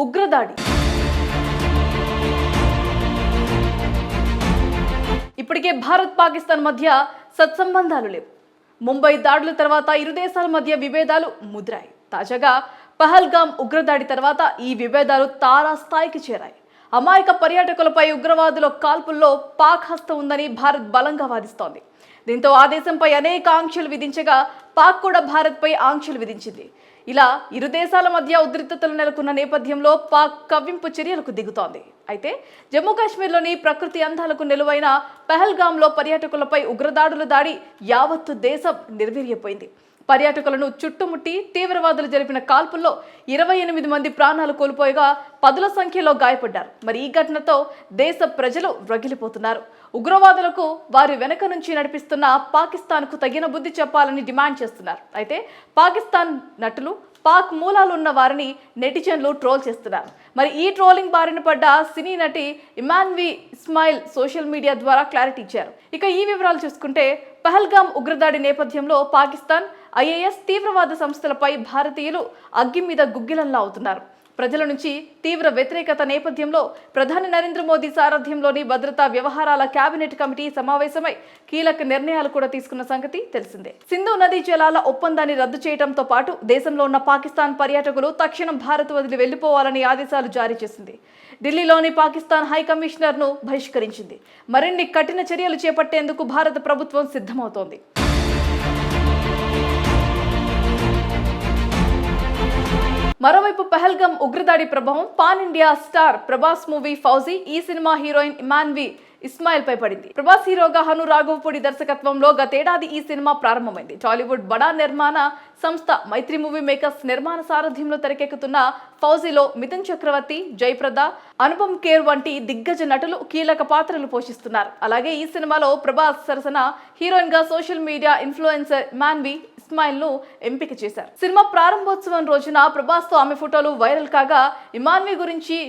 ఉగ్రదాడి. ఇప్పటికే భారత్ పాకిస్తాన్ మధ్య సత్సంబంధాలు లేవు. ముంబై దాడుల తర్వాత ఇరు దేశాల మధ్య విభేదాలు ముదిరాయి. తాజాగా పహల్గామ్ ఉగ్రదాడి తర్వాత ఈ విభేదాలు తారాస్థాయికి చేరాయి. అమాయక పర్యాటకులపై ఉగ్రవాదుల కాల్పుల్లో పాక్ హస్తం ఉందని భారత్ బలంగా వాదిస్తోంది. దీంతో ఆ దేశంపై అనేక ఆంక్షలు విధించగా పాక్ కూడా భారత్పై ఆంక్షలు విధించింది. ఇలా ఇరు దేశాల మధ్య ఉద్రిక్తతలు నెలకొన్న నేపథ్యంలో పాక్ కవ్వింపు చర్యలకు దిగుతోంది. అయితే జమ్మూ కాశ్మీర్లోని ప్రకృతి అందాలకు నిలువైన పహల్గామ్లో పర్యాటకులపై ఉగ్రదాడుల దాడి యావత్తు దేశం నిర్వీర్యపోయింది. పర్యాటకులను చుట్టుముట్టి తీవ్రవాదులు జరిపిన కాల్పుల్లో 28 మంది ప్రాణాలు కోల్పోయగా పదుల సంఖ్యలో గాయపడ్డారు. మరి ఈ ఘటనతో దేశ ప్రజలు రగిలిపోతున్నారు. ఉగ్రవాదులకు వారి వెనక నుంచి నడిపిస్తున్న పాకిస్తాన్కు తగిన బుద్ధి చెప్పాలని డిమాండ్ చేస్తున్నారు. అయితే పాకిస్తాన్ నటులు పాక్ మూలాలు ఉన్న వారిని నెటిజన్లు ట్రోల్ చేస్తున్నారు. మరి ఈ ట్రోలింగ్ బారిన పడ్డ సినీ నటి ఇమాన్వి ఇస్మాయిల్ సోషల్ మీడియా ద్వారా క్లారిటీ ఇచ్చారు. ఇక ఈ వివరాలు చూసుకుంటే పహల్గామ్ ఉగ్రదాడి నేపథ్యంలో పాకిస్తాన్ ఐఏఎస్ తీవ్రవాద సంస్థలపై భారతీయులు అగ్గి మీద గుగ్గిలంలా అవుతున్నారు. ప్రజల నుంచి తీవ్ర వ్యతిరేకత నేపథ్యంలో ప్రధాని నరేంద్ర మోదీ సారథ్యంలోని భద్రతా వ్యవహారాల కేబినెట్ కమిటీ సమావేశమై కీలక నిర్ణయాలు కూడా తీసుకున్న సంగతి తెలిసిందే. సింధు నదీ జలాల ఒప్పందాన్ని రద్దు చేయడంతో పాటు దేశంలో ఉన్న పాకిస్తాన్ పర్యాటకులు తక్షణం భారత్ వదిలి వెళ్లిపోవాలని ఆదేశాలు జారీ చేసింది. ఢిల్లీలోని పాకిస్తాన్ హై కమిషనర్ను బహిష్కరించింది. మరిన్ని కఠిన చర్యలు చేపట్టేందుకు భారత ప్రభుత్వం సిద్ధమవుతోంది. మరోవైపు పహల్గామ్ ఉగ్రదాడి ప్రభావం pan India star Prabhas movie fauji ఈ సినిమా హీరోయిన్ ఇమాన్వి ఇస్మాయిల్ పై పడింది. ప్రభాస్ హీరోగా హను రాఘవపూడి దర్శకత్వంలో గతేడాది ఈ సినిమా ప్రారంభమైంది. టాలీవుడ్ బడా నిర్మాణ సంస్థ మైత్రి మూవీ మేకర్స్ నిర్మాణ సారథ్యంలో తెరకెక్కుతున్న ఫౌజీలో మిథున్ చక్రవర్తి, జయప్రద, అనుపమ్ ఖేర్ వంటి దిగ్గజ నటులు కీలక పాత్రలు పోషిస్తున్నారు. అలాగే ఈ సినిమాలో ప్రభాస్ సరసన హీరోయిన్ గా social media influencer Imanvi Ismail ను ఎంపిక చేశారు. సినిమా ప్రారంభోత్సవం రోజున ప్రభాస్ తో ఆమె ఫోటోలు వైరల్ కాగా ఇమాన్వి గురించి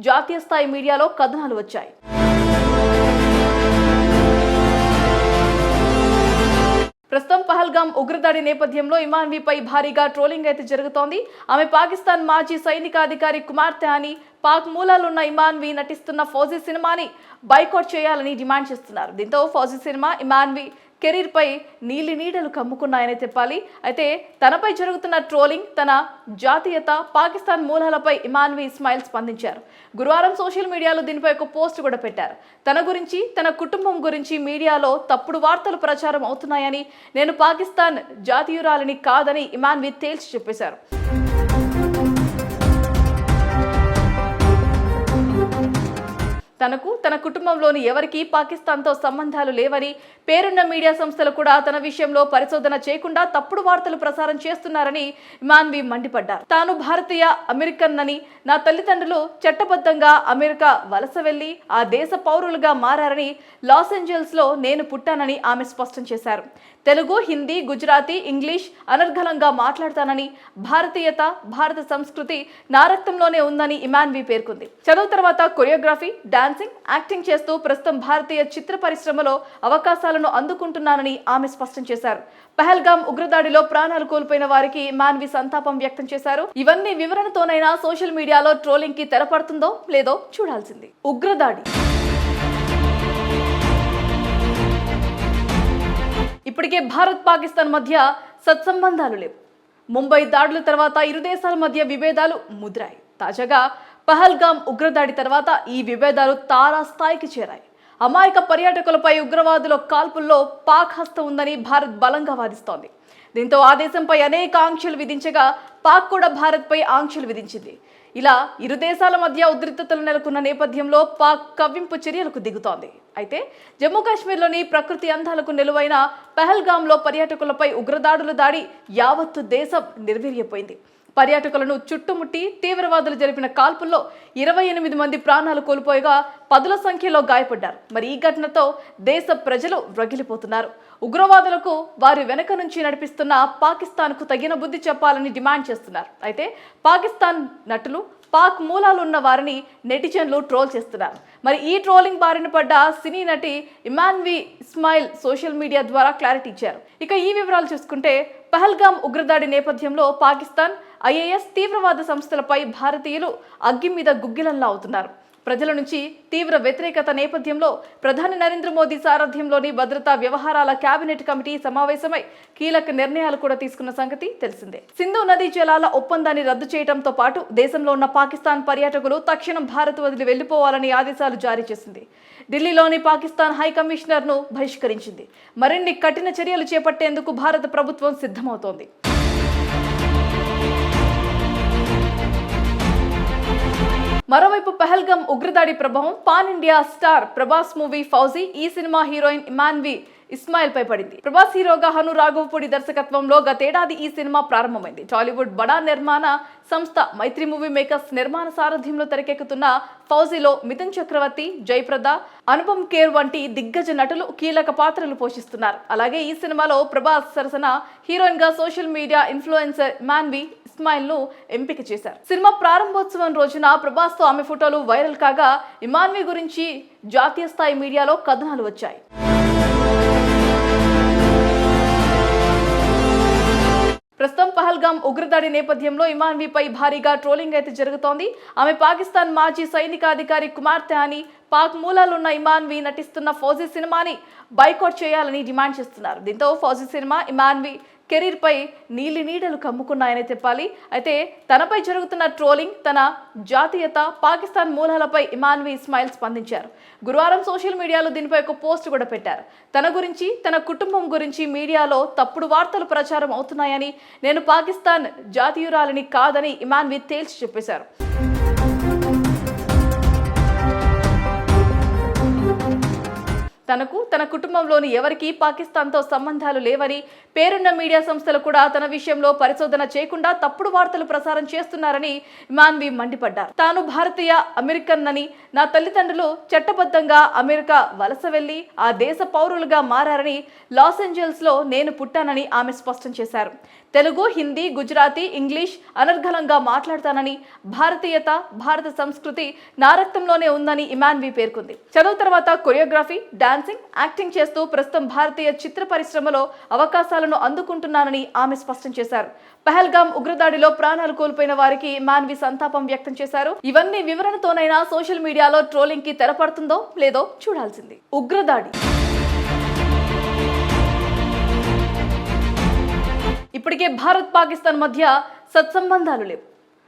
జాతీయ స్థాయి మీడియాలో కథనాలు వచ్చాయి. ప్రస్తుతం పహల్గామ్ ఉగ్రదాడి నేపథ్యంలో ఇమాన్విపై భారీగా ట్రోలింగ్ అయితే జరుగుతోంది. ఆమె పాకిస్తాన్ మాజీ సైనికాధికారి కుమార్తె అని పాక్ మూలాలున్న ఇమాన్వి నటిస్తున్న ఫౌజీ సినిమాని బైకాట్ చేయాలని డిమాండ్ చేస్తున్నారు. దీంతో ఫౌజీ సినిమా ఇమాన్వి కెరీర్ పై నీలి నీడలు కమ్ముకున్నాయని చెప్పాలి. అయితే తనపై జరుగుతున్న ట్రోలింగ్, తన జాతీయత, పాకిస్తాన్ మూలాలపై ఇమాన్వి ఇస్మాయిల్ స్పందించారు. గురువారం సోషల్ మీడియాలో దీనిపై ఒక పోస్ట్ కూడా పెట్టారు. తన గురించి, తన కుటుంబం గురించి మీడియాలో తప్పుడు వార్తలు ప్రచారం అవుతున్నాయని, నేను పాకిస్తాన్ జాతీయురాలిని కాదని ఇమాన్వి తేల్చి చెప్పేశారు. తనకు, తన కుటుంబంలోని ఎవరికీ పాకిస్తాన్తో సంబంధాలు లేవని, పేరున్న మీడియా సంస్థలు కూడా తన విషయంలో పరిశోధన చేయకుండా తప్పుడు వార్తలు ప్రసారం చేస్తున్నారని ఇమాన్వి మండిపడ్డారు. తాను భారతీయ అమెరికన్ అని, నా తల్లిదండ్రులు చట్టబద్ధంగా అమెరికా వలస వెళ్లి ఆ దేశ పౌరులుగా మారారని, లాస్ ఏంజల్స్ లో నేను పుట్టానని ఆమె స్పష్టం చేశారు. తెలుగు, హిందీ, గుజరాతీ, ఇంగ్లీష్ అనర్గళంగా మాట్లాడతానని, భారతీయత, భారత సంస్కృతి నా రక్తంలోనే ఉందని ఇమాన్వి పేర్కొంది. చదువు తర్వాత కొరియోగ్రఫీ, డాన్సింగ్, యాక్టింగ్ చేస్తూ ప్రస్తుతం భారతీయ చిత్ర పరిశ్రమలో అవకాశాలను అందుకుంటున్నానని ఆమె స్పష్టం చేశారు. పహల్గామ్ ఉగ్రదాడిలో ప్రాణాలు కోల్పోయిన వారికి ఇమాన్వి సంతాపం వ్యక్తం చేశారు. ఇవన్నీ వివరణతోనైనా సోషల్ మీడియాలో ట్రోలింగ్ కి తెరపడుతుందో లేదో చూడాల్సింది. ఉగ్రదాడి. ఇప్పటికే భారత్ పాకిస్తాన్ మధ్య సత్సంబంధాలు లేవు. ముంబై దాడుల తర్వాత ఇరు దేశాల మధ్య విభేదాలు ముదిరాయి. తాజాగా పహల్గామ్ ఉగ్రదాడి తర్వాత ఈ విభేదాలు తారాస్థాయికి చేరాయి. అమాయక పర్యాటకులపై ఉగ్రవాదుల కాల్పుల్లో పాక్ హస్తం ఉందని భారత్ బలంగా వాదిస్తోంది. దీంతో ఆ దేశంపై అనేక ఆంక్షలు విధించగా పాక్ కూడా భారత్పై ఆంక్షలు విధించింది. ఇలా ఇరు దేశాల మధ్య ఉద్రిక్తతలు నెలకొన్న నేపథ్యంలో పాక్ కవ్వింపు చర్యలకు దిగుతోంది. అయితే జమ్మూ కాశ్మీర్లోని ప్రకృతి అందాలకు నిలువైన పహల్గామ్లో పర్యాటకులపై ఉగ్రదాడుల దాడి యావత్తు దేశం నిర్వీర్యపోయింది. పర్యాటకులను చుట్టుముట్టి తీవ్రవాదులు జరిపిన కాల్పుల్లో 28 మంది ప్రాణాలు కోల్పోయగా పదుల సంఖ్యలో గాయపడ్డారు. మరి ఈ ఘటనతో దేశ ప్రజలు రగిలిపోతున్నారు. ఉగ్రవాదులకు వారి వెనక నుంచి నడిపిస్తున్న పాకిస్తాన్కు తగిన బుద్ధి చెప్పాలని డిమాండ్ చేస్తున్నారు. అయితే పాకిస్తాన్ నటులు పాక్ మూలాలు ఉన్న వారిని నెటిజన్లు ట్రోల్ చేస్తున్నారు. మరి ఈ ట్రోలింగ్ బారిన పడ్డ సినీ నటి ఇమాన్వి ఇస్మాయిల్ సోషల్ మీడియా ద్వారా క్లారిటీ ఇచ్చారు. ఇక ఈ వివరాలు చూసుకుంటే పహల్గామ్ ఉగ్రదాడి నేపథ్యంలో పాకిస్తాన్ ఐఏఎస్ తీవ్రవాద సంస్థలపై భారతీయులు అగ్గి మీద గుగ్గిలంలా అవుతున్నారు. ప్రజల నుంచి తీవ్ర వ్యతిరేకత నేపథ్యంలో ప్రధాని నరేంద్ర మోదీ సారథ్యంలోని భద్రతా వ్యవహారాల కేబినెట్ కమిటీ సమావేశమై కీలక నిర్ణయాలు కూడా తీసుకున్న సంగతి తెలిసిందే. సింధు నదీ జలాల ఒప్పందాన్ని రద్దు చేయడంతో పాటు దేశంలో ఉన్న పాకిస్తాన్ పర్యాటకులు తక్షణం భారత్ వదిలి వెళ్లిపోవాలని ఆదేశాలు జారీ చేసింది. ఢిల్లీలోని పాకిస్తాన్ హై కమిషనర్ ను బహిష్కరించింది. మరిన్ని కఠిన చర్యలు చేపట్టేందుకు భారత ప్రభుత్వం సిద్ధమవుతోంది. మరోవైపు పహల్గామ్ ఉగ్రదాడి ప్రభావం pan India star Prabhas movie fauji ఈ సినిమా హీరోయిన్ ఇమాన్వి ఇస్మాయిల్ పై పడింది. ప్రభాస్ హీరోగా హను రాఘవపూడి దర్శకత్వంలో గతేడాది ఈ సినిమా ప్రారంభమైంది. టాలీవుడ్ బడా నిర్మాణ సంస్థ మైత్రి మూవీ మేకర్స్ నిర్మాణ సారథ్యంలో తెరకెక్కుతున్న ఫౌజీలో మిథున్ చక్రవర్తి, జయప్రద, అనుపమ్ ఖేర్ వంటి దిగ్గజ నటులు కీలక పాత్రలు పోషిస్తున్నారు. అలాగే ఈ సినిమాలో ప్రభాస్ సరసన హీరోయిన్ గా social media influencer Imanvi Ismail ను ఎంపిక చేశారు. సినిమా ప్రారంభోత్సవం రోజున ప్రభాస్ తో ఆమె ఫోటోలు వైరల్ కాగా ఇమాన్వి గురించి జాతీయ స్థాయి మీడియాలో కథనాలు వచ్చాయి. ప్రస్తుతం పహల్గామ్ ఉగ్రదాడి నేపథ్యంలో ఇమాన్విపై భారీగా ట్రోలింగ్ అయితే జరుగుతోంది. ఆమె పాకిస్తాన్ మాజీ సైనికాధికారి కుమార్తె అని, పాక్ మూలాలున్న ఇమాన్వి నటిస్తున్న ఫౌజీ సినిమాని బైకాట్ చేయాలని డిమాండ్ చేస్తున్నారు. దీంతో ఫౌజీ సినిమా ఇమాన్వి కెరీర్ పై నీలి నీడలు కమ్ముకున్నాయని చెప్పాలి. అయితే తనపై జరుగుతున్న ట్రోలింగ్, తన జాతీయత, పాకిస్తాన్ మూలాలపై ఇమాన్వి ఇస్మాయిల్ స్పందించారు. గురువారం సోషల్ మీడియాలో దీనిపై ఒక పోస్ట్ కూడా పెట్టారు. తన గురించి, తన కుటుంబం గురించి మీడియాలో తప్పుడు వార్తలు ప్రచారం అవుతున్నాయని, నేను పాకిస్తాన్ జాతీయురాలిని కాదని ఇమాన్వి తేల్చి చెప్పేశారు. తనకు, తన కుటుంబంలోని ఎవరికీ పాకిస్తాన్తో సంబంధాలు లేవని, పేరున్న మీడియా సంస్థలు కూడా తన విషయంలో పరిశోధన చేయకుండా తప్పుడు వార్తలు ప్రసారం చేస్తున్నారని ఇమాన్వి మండిపడ్డారు. తాను భారతీయ అమెరికన్ అని, నా తల్లిదండ్రులు చట్టబద్ధంగా అమెరికా వలస వెళ్లి ఆ దేశ పౌరులుగా మారారని, లాస్ ఏంజల్స్ లో నేను పుట్టానని ఆమె స్పష్టం చేశారు. తెలుగు, హిందీ, గుజరాతీ, ఇంగ్లీష్ అనర్గళంగా మాట్లాడతానని, భారతీయత, భారత సంస్కృతి నా రక్తంలోనే ఉందని ఇమాన్వి పేర్కొంది. చదువు తర్వాత కొరియోగ్రఫీ, డాన్సింగ్, యాక్టింగ్ చేస్తూ ప్రస్తుతం భారతీయ చిత్ర పరిశ్రమలో అవకాశాలను అందుకుంటున్నానని ఆమె స్పష్టం చేశారు. పహల్గామ్ ఉగ్రదాడిలో ప్రాణాలు కోల్పోయిన వారికి ఇమాన్వి సంతాపం వ్యక్తం చేశారు. ఇవన్నీ వివరణతోనైనా సోషల్ మీడియాలో ట్రోలింగ్ కి తెరపడుతుందో లేదో చూడాల్సింది. ఉగ్రదాడి ఇప్పటికే భారత్ పాకిస్తాన్ మధ్య సత్సంబంధాలు లేవు.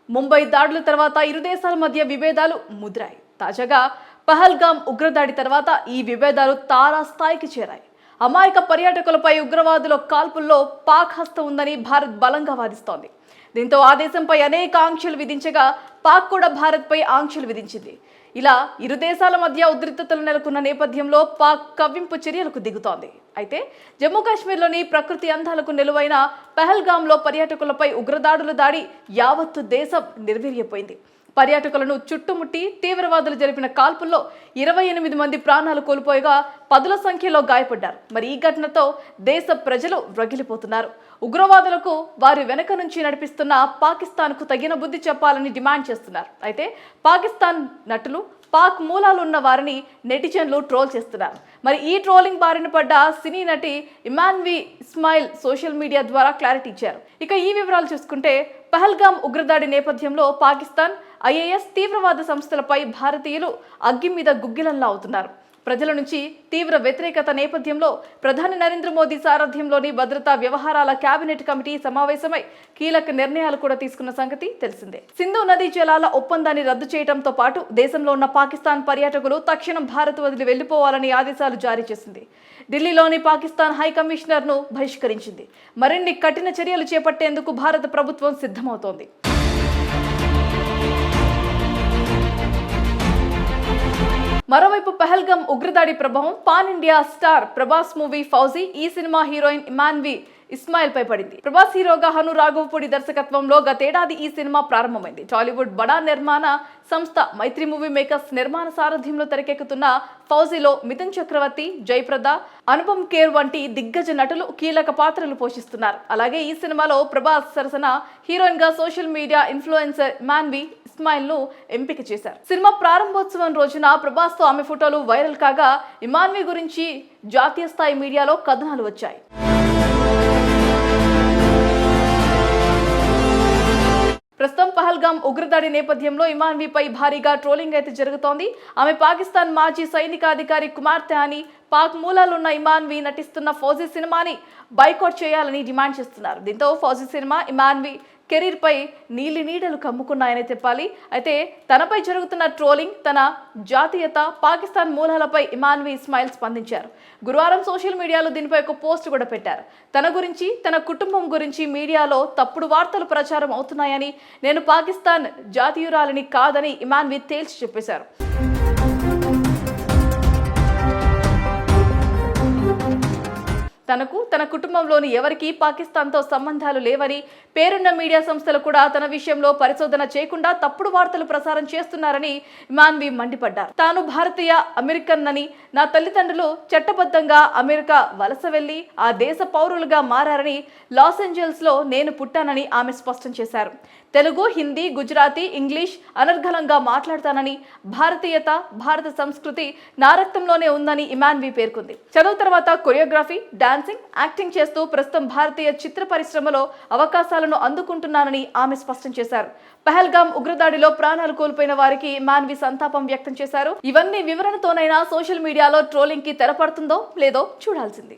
ముంబై దాడుల తర్వాత ఇరు దేశాల మధ్య విభేదాలు ముదిరాయి. తాజాగా పహల్గామ్ ఉగ్రదాడి తర్వాత ఈ విభేదాలు తారాస్థాయికి చేరాయి. అమాయక పర్యాటకులపై ఉగ్రవాదుల కాల్పుల్లో పాక్ హస్తం ఉందని భారత్ బలంగా వాదిస్తోంది. దీంతో ఆ దేశంపై అనేక ఆంక్షలు విధించగా పాక్ కూడా భారత్పై ఆంక్షలు విధించింది. ఇలా ఇరు దేశాల మధ్య ఉద్రిక్తతలు నెలకొన్న నేపథ్యంలో పాక్ కవ్వింపు చర్యలకు దిగుతోంది. అయితే జమ్మూ కాశ్మీర్లోని ప్రకృతి అందాలకు నిలువైన పహల్గామ్లో పర్యాటకులపై ఉగ్రదాడుల దాడి యావత్తు దేశం నిర్వీర్యపోయింది. పర్యాటకులను చుట్టుముట్టి తీవ్రవాదులు జరిపిన కాల్పుల్లో 28 మంది ప్రాణాలు కోల్పోయగా పదుల సంఖ్యలో గాయపడ్డారు. మరి ఈ ఘటనతో దేశ ప్రజలు రగిలిపోతున్నారు. ఉగ్రవాదులకు వారి వెనక నుంచి నడిపిస్తున్న పాకిస్తాన్కు తగిన బుద్ధి చెప్పాలని డిమాండ్ చేస్తున్నారు. అయితే పాకిస్తాన్ నటులు, పాక్ మూలాలు ఉన్న వారిని నెటిజన్లు ట్రోల్ చేస్తున్నారు. మరి ఈ ట్రోలింగ్ బారిన పడ్డ సినీ నటి ఇమాన్వి ఇస్మాయిల్ సోషల్ మీడియా ద్వారా క్లారిటీ ఇచ్చారు. ఇక ఈ వివరాలు చూసుకుంటే పహల్గామ్ ఉగ్రదాడి నేపథ్యంలో పాకిస్తాన్, ఐఏఎస్ తీవ్రవాద సంస్థలపై భారతీయులు అగ్గి మీద గుగ్గిలంలా అవుతున్నారు. ప్రజల నుంచి తీవ్ర వ్యతిరేకత నేపథ్యంలో ప్రధాని నరేంద్ర మోదీ సారథ్యంలోని భద్రతా వ్యవహారాల కేబినెట్ కమిటీ సమావేశమై కీలక నిర్ణయాలు కూడా తీసుకున్న సంగతి తెలిసిందే. సింధు నదీ జలాల ఒప్పందాన్ని రద్దు చేయడంతో పాటు దేశంలో ఉన్న పాకిస్తాన్ పర్యాటకులు తక్షణం భారత్ వదిలి వెళ్లిపోవాలని ఆదేశాలు జారీ చేసింది. ఢిల్లీలోని పాకిస్తాన్ హై కమిషనర్ ను బహిష్కరించింది. మరిన్ని కఠిన చర్యలు చేపట్టేందుకు భారత ప్రభుత్వం సిద్ధమవుతోంది. మరోవైపు పహల్గామ్ ఉగ్రదాడి ప్రభావం pan India star Prabhas movie fauji ఈ సినిమా హీరోయిన్ ఇమాన్వి ఇస్మాయిల్ పై పడింది. ప్రభాస్ హీరోగా హను రాఘవపూడి దర్శకత్వంలో గతేడాది ఈ సినిమా ప్రారంభమైంది. టాలీవుడ్ బడా నిర్మాణ సంస్థ మైత్రి మూవీ మేకర్స్ నిర్మాణ సారథ్యంలో తెరకెక్కుతున్న ఫౌజీలో మిథున్ చక్రవర్తి, జయప్రద, అనుపమ్ ఖేర్ వంటి దిగ్గజ నటులు కీలక పాత్రలు పోషిస్తున్నారు. అలాగే ఈ సినిమాలో ప్రభాస్ సరసన హీరోయిన్ గా social media influencer Imanvi Ismail ను ఎంపిక చేశారు. సినిమా ప్రారంభోత్సవం రోజున ప్రభాస్ తో ఆమె ఫోటోలు వైరల్ కాగా ఇమాన్వి గురించి జాతీయ స్థాయి మీడియాలో కథనాలు వచ్చాయి. ప్రస్తుతం పహల్గాం ఉగ్రదాడి నేపథ్యంలో ఇమాన్వీపై భారీగా ట్రోలింగ్ అయితే జరుగుతోంది. ఆమె పాకిస్తాన్ మాజీ సైనికాధికారి కుమార్తె అని పాక్ మూలాలున్న ఇమాన్వీ నటిస్తున్న ఫౌజీ సినిమాని బైకాట్ చేయాలని డిమాండ్ చేస్తున్నారు. దీంతో ఫౌజీ సినిమా ఇమాన్వీ కెరీర్ పై నీలి నీడలు కమ్ముకున్నాయని చెప్పాలి. అయితే తనపై జరుగుతున్న ట్రోలింగ్, తన జాతీయత, పాకిస్తాన్ మూలాలపై ఇమాన్వీ ఇస్మాయిల్ స్పందించారు. గురువారం సోషల్ మీడియాలో దీనిపై ఒక పోస్ట్ కూడా పెట్టారు. తన గురించి, తన కుటుంబం గురించి మీడియాలో తప్పుడు వార్తలు ప్రచారం అవుతున్నాయని, నేను పాకిస్తాన్ జాతీయురాలిని కాదని ఇమాన్వీ తేల్చి చెప్పేశారు. తనకు, తన కుటుంబంలోని ఎవరికీ పాకిస్తాన్తో సంబంధాలు లేవని, పేరున్న మీడియా సంస్థలు కూడా తన విషయంలో పరిశోధన చేయకుండా తప్పుడు వార్తలు ప్రసారం చేస్తున్నారని ఇమాన్వీ మండిపడ్డారు. తాను భారతీయ అమెరికన్ అని, నా తల్లిదండ్రులు చట్టబద్ధంగా అమెరికా వలస వెళ్లి ఆ దేశ పౌరులుగా మారని, లాస్ ఏంజల్స్ లో నేను పుట్టానని ఆమె స్పష్టం చేశారు. తెలుగు, హిందీ, గుజరాతీ, ఇంగ్లీష్ అనర్గళంగా మాట్లాడతానని, భారతీయత, భారత సంస్కృతి నా రక్తంలోనే ఉందని ఇమాన్వీ పేర్కొంది. చదువు తర్వాత కొరియోగ్రఫీ, డాన్సింగ్, యాక్టింగ్ చేస్తూ ప్రస్తుతం భారతీయ చిత్ర పరిశ్రమలో అవకాశాలను అందుకుంటున్నానని ఆమె స్పష్టం చేశారు. పహల్గాం ఉగ్రదాడిలో ప్రాణాలు కోల్పోయిన వారికి ఇమాన్వీ సంతాపం వ్యక్తం చేశారు. ఇవన్నీ వివరణతోనైనా సోషల్ మీడియాలో ట్రోలింగ్ కి తెరపడుతుందో లేదో చూడాల్సింది.